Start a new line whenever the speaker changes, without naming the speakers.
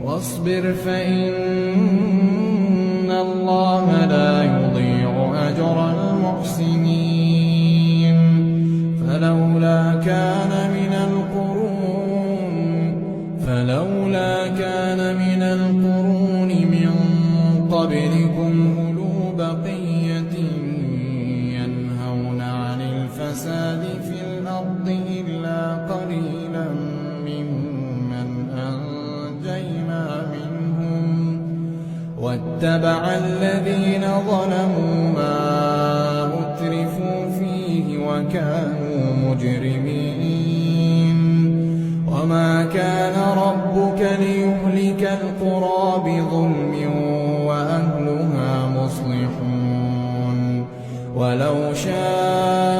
واصبر فإن الله لا يضيع أجر المحسنين فلولا كان من القرون من قبلكم أولو بقية ينهون عن الفساد في الأرض إلا قليلا ممن أنجينا منهم واتبع الذين ظلموا ما أترفوا فيه وكانوا مجرمين وما كان ربك ليهلك القرى بظلم وأهلها مصلحون ولو شاء